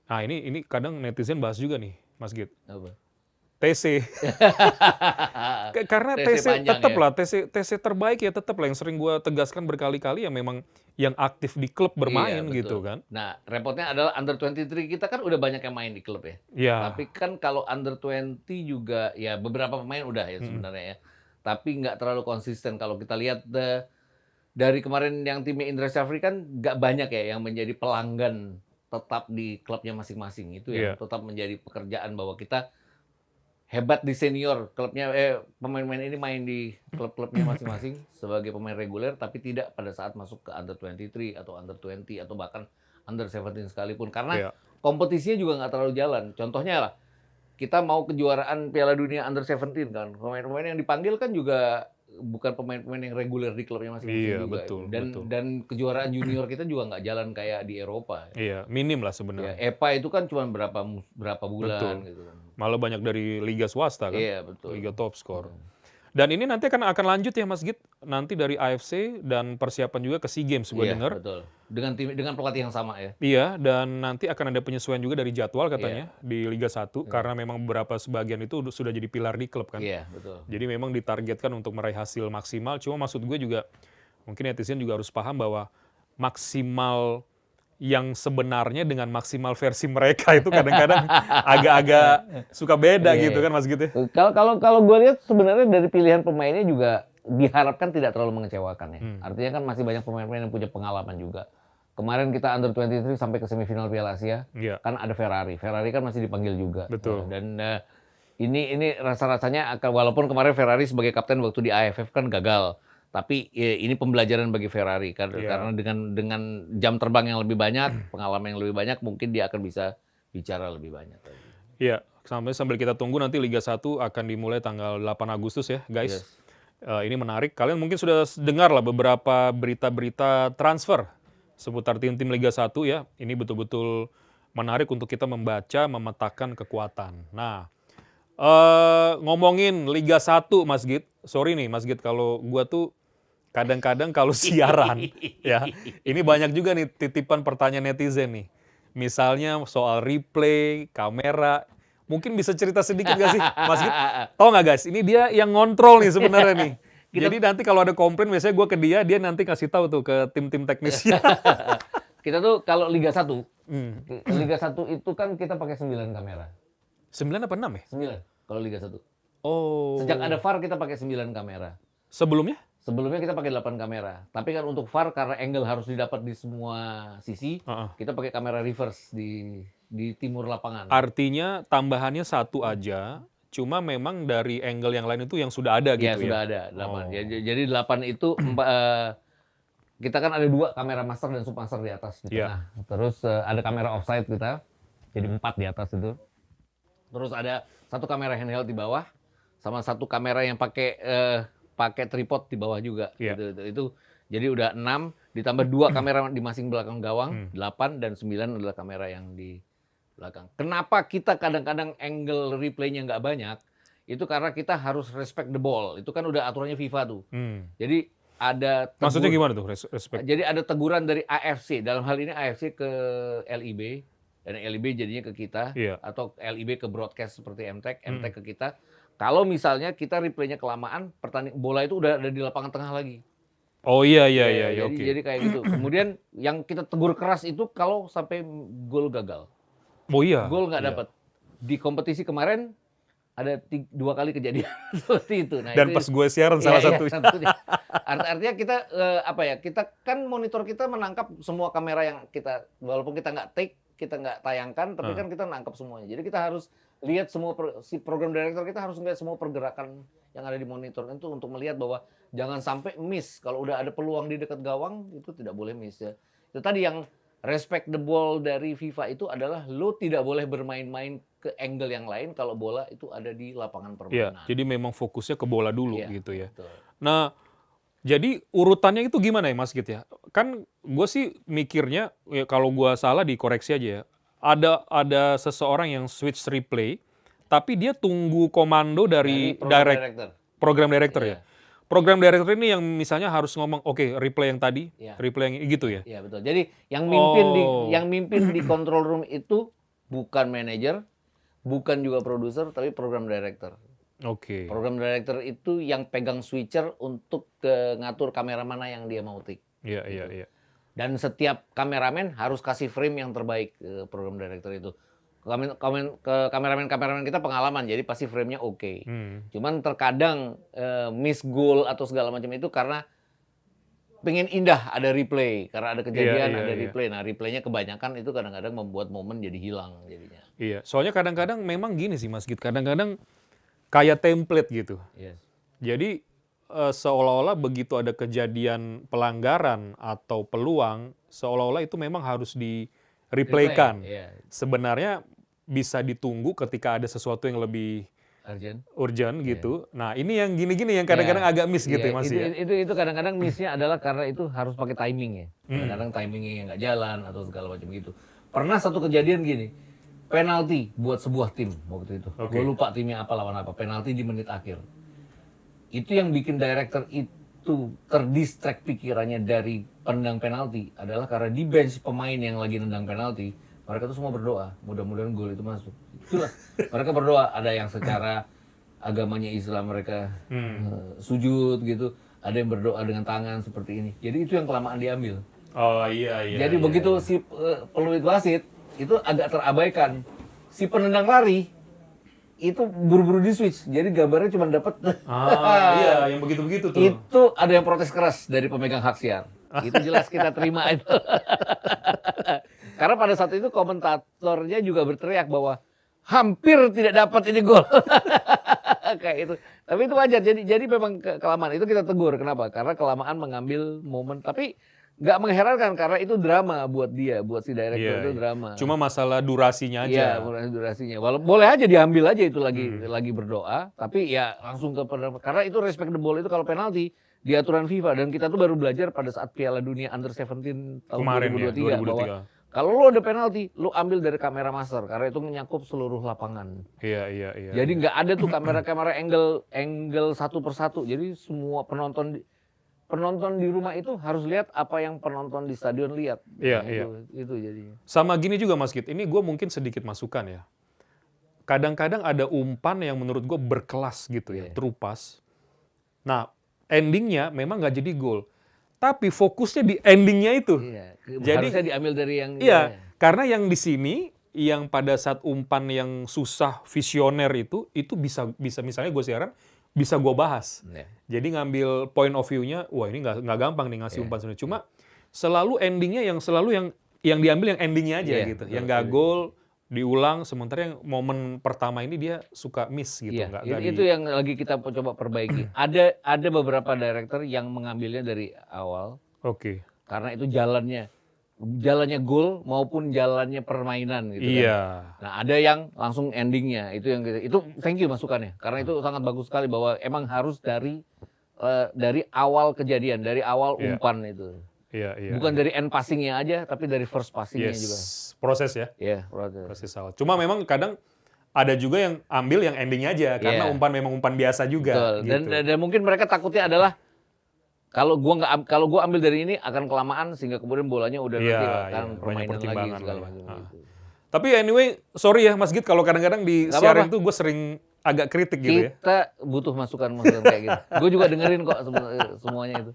nah ini kadang netizen bahas juga nih, Mas Git. Apa? TC. Karena TC tetap lah, TC terbaik ya tetap lah yang sering gua tegaskan berkali-kali ya memang yang aktif di klub bermain gitu kan. Nah, repotnya adalah under 23 kita kan udah banyak yang main di klub ya. Iya. Tapi kan kalau under 20 juga ya beberapa pemain udah ya sebenarnya ya. Tapi nggak terlalu konsisten kalau kita lihat dari kemarin yang timnya Indra Syafri kan nggak banyak ya yang menjadi pelanggan tetap di klubnya masing-masing. Itu yang tetap menjadi pekerjaan bahwa kita hebat di senior klubnya, pemain-pemain ini main di klub-klubnya masing-masing sebagai pemain reguler, tapi tidak pada saat masuk ke under 23 atau under 20 atau bahkan under 17 sekalipun. Karena kompetisinya juga nggak terlalu jalan. Contohnya lah, kita mau kejuaraan Piala Dunia under 17 kan. Pemain-pemain yang dipanggil kan juga bukan pemain-pemain yang reguler di klubnya masing-masing juga. Betul, dan kejuaraan junior kita juga nggak jalan kayak di Eropa. Iya, minim lah sebenarnya. EPA itu kan cuma berapa bulan gitu kan. Malah banyak dari liga swasta kan. Iya, betul. Liga top skor. Dan ini nanti akan lanjut ya Mas Git, nanti dari AFC dan persiapan juga ke SEA Games gue dengar. Betul. Dengan pelatih yang sama ya. Iya, dan nanti akan ada penyesuaian juga dari jadwal katanya di Liga 1 karena memang beberapa sebagian itu sudah jadi pilar di klub kan. Iya, betul. Jadi memang ditargetkan untuk meraih hasil maksimal. Cuma maksud gue juga mungkin netizen juga harus paham bahwa maksimal yang sebenarnya dengan maksimal versi mereka itu kadang-kadang agak-agak suka beda gitu kan Mas Git ya. Kalau gue lihat sebenarnya dari pilihan pemainnya juga diharapkan tidak terlalu mengecewakan ya. Artinya kan masih banyak pemain-pemain yang punya pengalaman juga. Kemarin kita under 23 sampai ke semifinal Piala Asia, kan ada Ferrari. Ferrari kan masih dipanggil juga. Betul. Dan ini rasa-rasanya akan, walaupun kemarin Ferrari sebagai kapten waktu di AFF kan gagal. Tapi ini pembelajaran bagi Ferrari karena dengan jam terbang yang lebih banyak, pengalaman yang lebih banyak, mungkin dia akan bisa bicara lebih banyak. Iya, sambil kita tunggu nanti Liga 1 akan dimulai tanggal 8 Agustus ya, guys. Ini menarik. Kalian mungkin sudah dengar lah beberapa berita-berita transfer seputar tim-tim Liga 1 ya. Ini betul-betul menarik untuk kita membaca, memetakan kekuatan. Nah, ngomongin Liga 1 Mas Git. Sorry nih Mas Git, kalau gua tuh kadang-kadang kalau siaran ya, ini banyak juga nih titipan pertanyaan netizen nih. Misalnya soal replay, kamera, mungkin bisa cerita sedikit gak sih Mas Git? Tahu nggak guys, ini dia yang ngontrol nih sebenarnya nih. Jadi nanti kalau ada komplain biasanya gue ke dia nanti kasih tahu tuh ke tim-tim teknisnya. Kita tuh kalau Liga 1, Liga 1 itu kan kita pakai 9 kamera. 9 apa 6 ya? 9 kalau Liga 1. Oh. Sejak ada VAR kita pakai 9 kamera. Sebelumnya? Sebelumnya kita pakai 8 kamera. Tapi kan untuk VAR karena angle harus didapat di semua sisi, kita pakai kamera reverse di timur lapangan. Artinya tambahannya 1 aja, cuma memang dari angle yang lain itu yang sudah ada gitu ya? Ya, sudah ada 8. Jadi 8 itu kita kan ada 2 kamera master dan submaster di atas di tengah. Terus ada kamera offside kita, jadi 4 di atas itu. Terus ada 1 kamera handheld di bawah, sama 1 kamera yang pakai tripod di bawah juga. Itu jadi udah 6, ditambah 2 kamera di masing belakang gawang, 8 dan 9 adalah kamera yang di belakang. Kenapa kita kadang-kadang angle replaynya nggak banyak? Itu karena kita harus respect the ball. Itu kan udah aturannya FIFA tuh. Jadi ada maksudnya gimana tuh respect? Jadi ada teguran dari AFC. Dalam hal ini AFC ke LIB dan LIB jadinya ke kita atau LIB ke broadcast seperti MTEK ke kita. Kalau misalnya kita replaynya kelamaan, bola itu udah ada di lapangan tengah lagi. Oh iya, Jadi kayak gitu. Kemudian yang kita tegur keras itu kalau sampai gol gagal. Oh iya. Gol nggak dapat. Di kompetisi kemarin ada 2 kali kejadian seperti itu. Nah, dan pas gue siaran salah satunya. Artinya kita kita kan monitor kita menangkap semua kamera yang kita, walaupun kita nggak take, kita nggak tayangkan, tapi kan kita nangkap semuanya. Jadi kita harus lihat semua, si program director kita harus lihat semua pergerakan yang ada di monitor itu untuk melihat bahwa jangan sampai miss. Kalau udah ada peluang di dekat gawang itu tidak boleh miss ya. Itu tadi yang respect the ball dari FIFA itu adalah lo tidak boleh bermain-main ke angle yang lain kalau bola itu ada di lapangan permainan. Jadi memang fokusnya ke bola dulu gitu ya. Betul. Nah, jadi urutannya itu gimana ya Mas Git ya? Kan gue sih mikirnya ya kalau gue salah dikoreksi aja ya. Ada seseorang yang switch replay, tapi dia tunggu komando dari program director ya. Program director ini yang misalnya harus ngomong, oke, replay yang tadi, replay yang gitu ya? Iya, betul. Jadi yang mimpin di control room itu bukan manajer, bukan juga produser, tapi program director. Oke. Program director itu yang pegang switcher untuk ngatur kamera mana yang dia mau take. Iya. Dan setiap kameramen harus kasih frame yang terbaik ke program director itu. Kameramen kita pengalaman, jadi pasti frame-nya oke. Cuman terkadang miss goal atau segala macam itu karena pengen indah ada replay, karena ada kejadian ada replay. Nah replaynya kebanyakan itu kadang-kadang membuat momen jadi hilang jadinya. Iya, soalnya kadang-kadang memang gini sih Mas Git, kadang-kadang kayak template gitu. Jadi seolah-olah begitu ada kejadian pelanggaran atau peluang, seolah-olah itu memang harus di-replaykan. Sebenarnya bisa ditunggu ketika ada sesuatu yang lebih urgent gitu. Nah ini yang gini-gini yang kadang-kadang agak miss gitu ya Mas ya. Itu kadang-kadang missnya adalah karena itu harus pakai timing ya. Kadang-kadang timingnya nggak jalan atau segala macam gitu. Pernah satu kejadian gini, penalti buat sebuah tim waktu itu. Gue lupa timnya apa lawan apa. Penalti di menit akhir. Itu yang bikin director itu terdistract pikirannya dari penendang penalti adalah karena di bench pemain yang lagi nendang penalti, mereka tuh semua berdoa, mudah-mudahan gol itu masuk. Itulah, mereka berdoa, ada yang secara agamanya Islam mereka sujud gitu, ada yang berdoa dengan tangan seperti ini. Jadi itu yang kelamaan diambil. Oh iya. Jadi begitu si peluit wasit itu agak terabaikan, si penendang lari itu buru-buru di switch, jadi gambarnya cuma dapat. Iya, yang begitu-begitu tuh. Itu ada yang protes keras dari pemegang hak siar. Itu jelas kita terima itu. Karena pada saat itu komentatornya juga berteriak bahwa hampir tidak dapat ini gol. Kayak itu. Tapi itu wajar. Jadi memang kelamaan itu kita tegur. Kenapa? Karena kelamaan mengambil momen. Tapi nggak mengherankan karena itu drama buat dia, buat si director itu drama. Cuma masalah durasinya aja. Iya, durasinya. Boleh aja diambil aja itu lagi berdoa, tapi ya langsung ke karena itu respect the ball itu kalau penalti di aturan FIFA dan kita tuh baru belajar pada saat Piala Dunia Under 17 tahun kemarin 2023 bahwa kalau lo ada penalti, lo ambil dari kamera master karena itu menyakup seluruh lapangan. Iya. Jadi nggak ada tuh kamera angle satu persatu. Jadi semua penonton di rumah itu harus lihat apa yang penonton di stadion lihat. Iya. Itu jadinya. Sama gini juga Mas Git, ini gue mungkin sedikit masukan ya. Kadang-kadang ada umpan yang menurut gue berkelas gitu ya, terupas. Nah, endingnya memang nggak jadi gol. Tapi fokusnya di endingnya itu. Jadi harusnya diambil dari yang... Iya, Karena yang di sini, yang pada saat umpan yang susah, visioner itu bisa misalnya gue siaran, bisa gue bahas. Jadi ngambil point of view-nya, wah ini nggak gampang nih ngasih umpan sebenarnya. Cuma selalu endingnya yang diambil yang endingnya aja gitu. Yang nggak gol, diulang, sementara yang momen pertama ini dia suka miss gitu. Itu yang lagi kita coba perbaiki. Ada beberapa director yang mengambilnya dari awal. Oke. Karena itu jalannya gol maupun jalannya permainan gitu kan. Nah, ada yang langsung endingnya. Itu thank you masukannya. Karena itu sangat bagus sekali bahwa emang harus dari awal kejadian, dari awal umpan itu. Bukan dari end passingnya aja, tapi dari first passingnya juga. Proses ya? Iya, proses. Proses awal. Cuma memang kadang ada juga yang ambil yang endingnya aja, karena umpan memang umpan biasa juga. Betul. Gitu. Dan mungkin mereka takutnya adalah kalau gua ambil dari ini akan kelamaan sehingga kemudian bolanya udah nanti akan permainan lagi segala macam gitu. Tapi anyway, sorry ya Mas Git kalau kadang-kadang di siaran itu gue sering agak kritik gitu ya. Kita butuh masukan kayak gitu. Gue juga dengerin kok semuanya itu.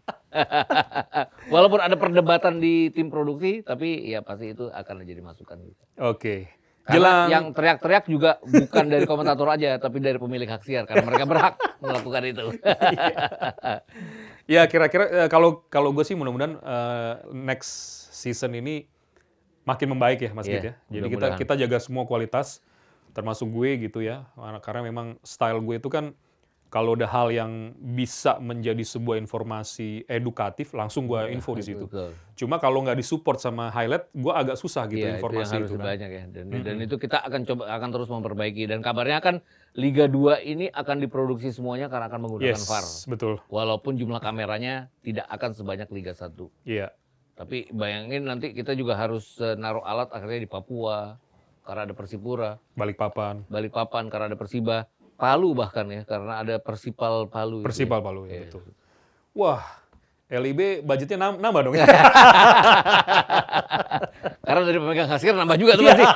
Walaupun ada perdebatan di tim produksi, tapi ya pasti itu akan jadi masukan gitu. Oke. Karena yang teriak-teriak juga bukan dari komentator aja, tapi dari pemilik hak siar karena mereka berhak melakukan itu. Ya kira-kira kalau gue sih mudah-mudahan next season ini makin membaik ya Mas Git ya. Jadi kita jaga semua kualitas. Termasuk gue gitu ya, karena memang style gue itu kan kalau ada hal yang bisa menjadi sebuah informasi edukatif, langsung gue info di situ. Betul. Cuma kalau nggak disupport sama highlight, gue agak susah gitu informasi itu. Kan. Banyak ya, dan itu kita akan terus memperbaiki. Dan kabarnya kan Liga 2 ini akan diproduksi semuanya karena akan menggunakan VAR. Betul. Walaupun jumlah kameranya tidak akan sebanyak Liga 1. Iya. Tapi bayangin nanti kita juga harus naruh alat akhirnya di Papua. Karena ada Persipura, Balikpapan karena ada Persiba, Palu bahkan ya karena ada Persipal Palu. Persipal Palu ya betul. Wah, LIB budgetnya nambah dong. Karena dari pemegang hasil nambah juga tuh pasti.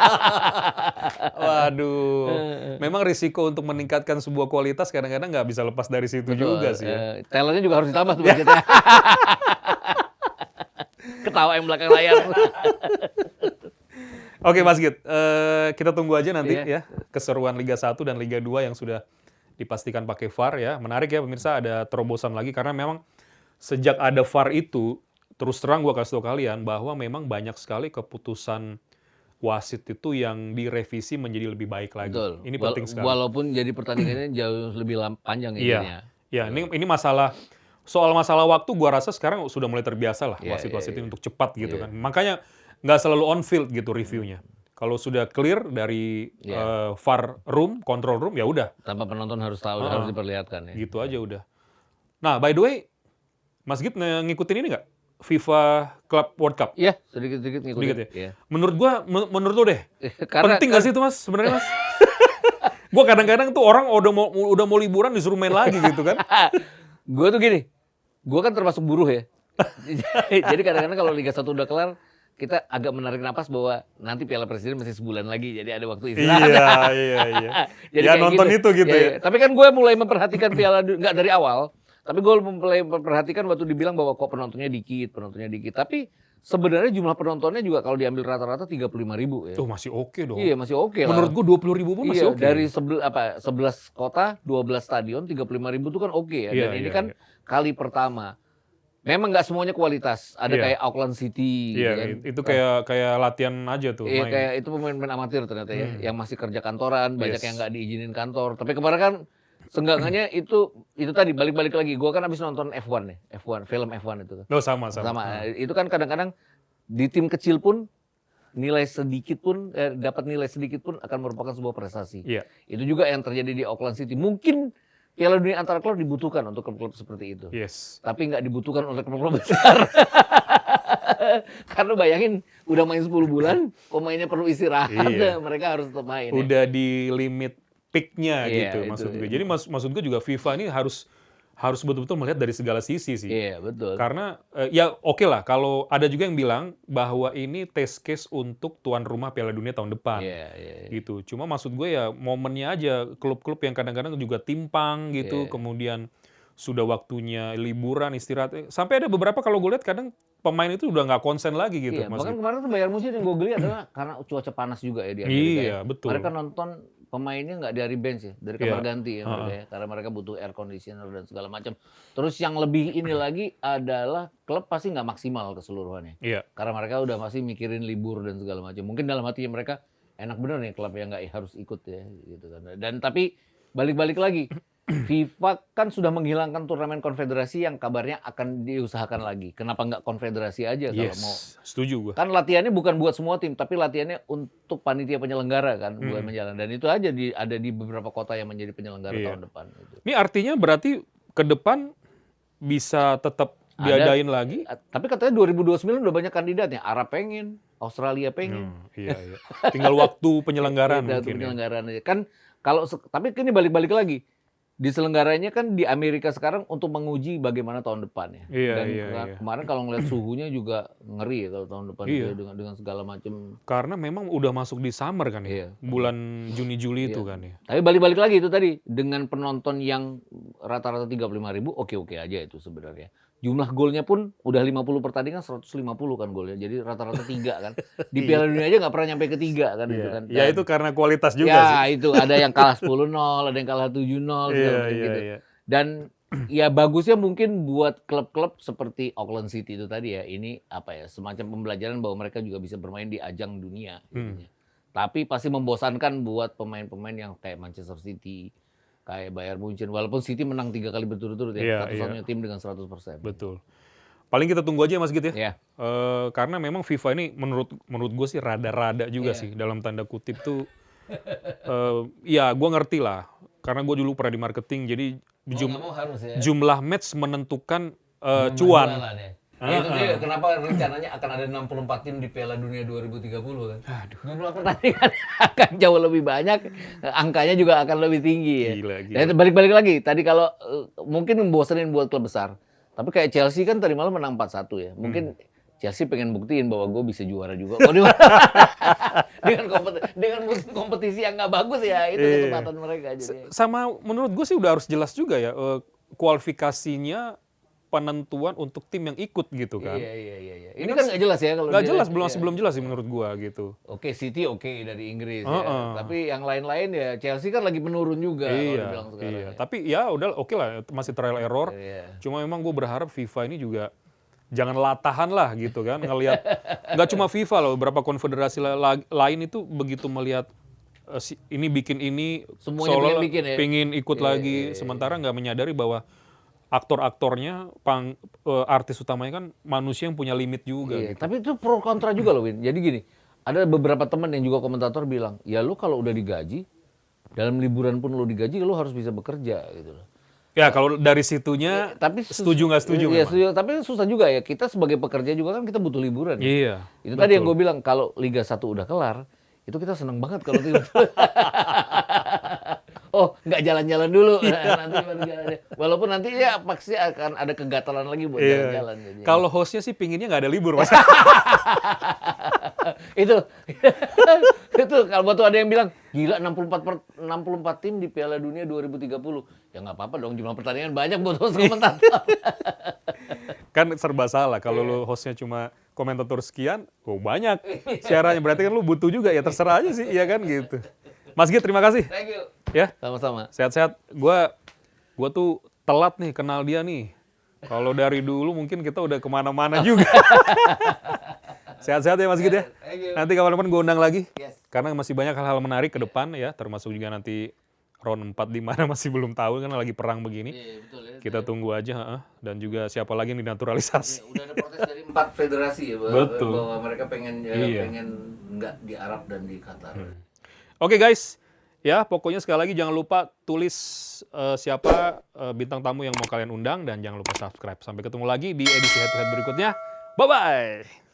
Waduh, memang risiko untuk meningkatkan sebuah kualitas kadang-kadang nggak bisa lepas dari situ juga sih. Ya. Talentnya juga harus ditambah tuh budgetnya. Ketawa yang belakang layar. Oke Mas Git, kita tunggu aja nanti ya keseruan Liga 1 dan Liga 2 yang sudah dipastikan pakai VAR ya. Menarik ya pemirsa, ada terobosan lagi karena memang sejak ada VAR itu, terus terang gue kasih tau kalian bahwa memang banyak sekali keputusan wasit itu yang direvisi menjadi lebih baik lagi. Betul. Ini penting sekali. Walaupun jadi pertandingannya jauh lebih panjang intinya. Iya, ini soal masalah waktu gue rasa sekarang sudah mulai terbiasa lah wasit-wasit ini untuk cepat gitu kan. Makanya nggak selalu on field gitu reviewnya. Kalau sudah clear dari VAR room, control room, ya udah. Tanpa penonton harus tahu, harus diperlihatkan ya. Gitu aja udah. Nah, by the way, Mas Git ngikutin ini nggak? FIFA Club World Cup? Iya, sedikit-sedikit ngikutin. Sedikit ya? Menurut lo deh, penting nggak sih itu Mas sebenarnya Mas? Gue kadang-kadang tuh orang udah mau liburan disuruh main lagi gitu kan. Gue tuh gini, gue kan termasuk buruh ya. Jadi kadang-kadang kalau Liga 1 udah kelar, kita agak menarik napas bahwa nanti Piala Presiden masih sebulan lagi, jadi ada waktu istirahat. Iya. Jadi ya nonton gitu. Itu gitu ya. Tapi kan gue mulai memperhatikan Piala, nggak dari awal, tapi gue mulai memperhatikan waktu dibilang bahwa kok penontonnya dikit. Tapi sebenarnya jumlah penontonnya juga kalau diambil rata-rata 35.000 ya. Tuh masih oke dong. Iya masih oke lah. Menurut gue 20.000 pun masih oke. Dari 11 kota, 12 stadion, 35.000 itu kan oke ya. Dan ini kan kali pertama. Memang nggak semuanya kualitas. Ada kayak Auckland City. Iya, gitu kan. Itu kayak latihan aja tuh. Iya, kayak itu pemain-pemain amatir ternyata ya. Yang masih kerja kantoran, banyak yang nggak diizinin kantor. Tapi kemarin kan seenggaknya itu tadi balik-balik lagi. Gua kan habis nonton F1 nih, film F1 itu. Oh, sama. Itu kan kadang-kadang di tim kecil pun nilai sedikit pun dapat nilai sedikit pun akan merupakan sebuah prestasi. Iya. Itu juga yang terjadi di Auckland City. Mungkin Piala Dunia antar klub dibutuhkan untuk klub-klub seperti itu. Yes. Tapi nggak dibutuhkan oleh klub-klub besar. Karena bayangin udah main 10 bulan, pemainnya perlu istirahat. Mereka harus tetap main. Udah di limit peak-nya gitu maksud gue. Jadi maksud gue juga FIFA ini harus betul-betul melihat dari segala sisi sih. Iya, betul. Karena ya oke lah kalau ada juga yang bilang bahwa ini test case untuk tuan rumah Piala Dunia tahun depan. Iya. Gitu. Cuma maksud gue ya momennya aja klub-klub yang kadang-kadang juga timpang gitu, kemudian sudah waktunya liburan, istirahat. Sampai ada beberapa kalau gue lihat kadang pemain itu udah nggak konsen lagi gitu. Iya, bahkan kemarin tuh Bayern Munchen yang gue geli adalah karena cuaca panas juga ya di Amerika. Iya, betul. Mereka nonton pemainnya nggak dari bench ya, dari kamar ganti ya mereka ya, karena mereka butuh air conditioner dan segala macam. Terus yang lebih ini lagi adalah klub pasti nggak maksimal keseluruhannya. Iya. Karena mereka udah masih mikirin libur dan segala macam. Mungkin dalam hatinya mereka enak bener nih klub yang nggak harus ikut ya gitu kan. Dan tapi balik-balik lagi, FIFA kan sudah menghilangkan turnamen konfederasi yang kabarnya akan diusahakan lagi. Kenapa nggak konfederasi aja kalau mau? Setuju gue. Kan latihannya bukan buat semua tim, tapi latihannya untuk panitia penyelenggara kan, buat menjalan. Dan itu aja ada di beberapa kota yang menjadi penyelenggara tahun depan. Gitu. Ini artinya berarti ke depan bisa tetap diadain lagi? Tapi katanya 2029 udah banyak kandidatnya. Arab pengen, Australia pengen. Iya. Tinggal waktu penyelenggaraan mungkin. Penyelenggaraan aja. Kan tapi ini balik-balik lagi. Diselenggaranya kan di Amerika sekarang untuk menguji bagaimana tahun depan ya. Iya. Kemarin kalau ngeliat suhunya juga ngeri ya kalau tahun depan ya, dengan segala macam. Karena memang udah masuk di summer kan ya. Bulan Juni-Juli itu kan ya. Tapi balik-balik lagi itu tadi dengan penonton yang rata-rata 35.000 oke-oke aja itu sebenarnya. Jumlah golnya pun udah 50 pertandingan 150 kan golnya. Jadi rata-rata 3 kan. Di Piala Dunia aja nggak pernah nyampe ke 3 kan gitu kan. Ya itu karena kualitas juga sih. Ya itu ada yang kalah 10-0, ada yang kalah 7-0 gitu. Dan ya bagusnya mungkin buat klub-klub seperti Auckland City itu tadi ya. Ini apa ya, semacam pembelajaran bahwa mereka juga bisa bermain di ajang dunia. Tapi pasti membosankan buat pemain-pemain yang kayak Manchester City, kayak Bayern Munchen, walaupun City menang 3 kali berturut-turut ya, satu-satunya tim dengan 100%. Betul. Paling kita tunggu aja ya Mas Git ya. Iya. Karena memang FIFA ini menurut gue sih rada-rada juga sih dalam tanda kutip tuh. Ya gue ngerti lah, karena gue dulu pernah di marketing, jadi jumlah match menentukan cuan. Itu dia kenapa rencananya akan ada 64 tim di Piala Dunia 2030 kan. Jumlah pertandingan akan jauh lebih banyak, angkanya juga akan lebih tinggi ya. Gila. Dan balik-balik lagi, tadi kalau mungkin membosanin buat klub besar. Tapi kayak Chelsea kan tadi malam menang 4-1 ya. Mungkin Chelsea pengen buktiin bahwa gue bisa juara juga. Dengan musim kompetisi yang nggak bagus ya, itu kesempatan mereka. Sama menurut gue sih udah harus jelas juga ya, kualifikasinya penentuan untuk tim yang ikut gitu kan. Iya. Ini kan nggak jelas ya kalau nggak jelas, belum jelas sih menurut gua gitu. Oke, City dari Inggris ya. Tapi yang lain-lain ya Chelsea kan lagi menurun juga kalau dibilang sekarang. Iya. Tapi ya udah oke lah, masih trial error. Cuma memang gua berharap FIFA ini juga jangan latahan lah gitu kan, ngelihat nggak cuma FIFA loh, beberapa konfederasi lain itu begitu melihat ini bikin ini, semuanya pengen ikut lagi, sementara nggak menyadari bahwa aktor-aktornya, artis utamanya kan manusia yang punya limit juga. Gitu. Tapi itu pro kontra juga loh, Win. Jadi gini, ada beberapa teman yang juga komentator bilang, ya lu kalau udah digaji, dalam liburan pun lu digaji, lu harus bisa bekerja gitu loh. Ya kalau dari situnya, tapi setuju nggak setuju? Iya setuju, tapi susah juga ya. Kita sebagai pekerja juga kan kita butuh liburan. Iya. Itu betul. Tadi yang gue bilang, kalau Liga 1 udah kelar, itu kita seneng banget kalau oh, nggak jalan-jalan dulu. Nanti baru jalan. Walaupun nanti ya pasti akan ada kegatalan lagi buat jalan-jalan. Kalau hostnya sih pinginnya nggak ada libur, Mas. itu kalau waktu ada yang bilang, gila 64 tim di Piala Dunia 2030. Ya nggak apa-apa dong, jumlah pertandingan banyak buat host komentator. Kan serba salah. Kalau lu hostnya cuma komentator sekian, banyak siarannya. Berarti kan lu butuh juga, ya terserah aja sih, iya kan gitu. Mas Git, terima kasih. Thank you. Ya, sama-sama. Sehat-sehat. Gua tuh telat nih kenal dia nih. Kalau dari dulu mungkin kita udah kemana-mana juga. Sehat-sehat ya Mas Git ya. Nanti kapan-kapan gue undang lagi. Karena masih banyak hal-hal menarik ke depan ya. Termasuk juga nanti round 4 di mana masih belum tahu kan lagi perang begini. Betul, ya. Kita tunggu aja. Dan juga siapa lagi yang dinaturalisasi. Udah ada protes dari 4 federasi ya. Bahwa mereka pengen nggak di Arab dan di Qatar. Oke guys. Ya, pokoknya sekali lagi jangan lupa tulis siapa bintang tamu yang mau kalian undang dan jangan lupa subscribe. Sampai ketemu lagi di edisi head to head berikutnya. Bye-bye!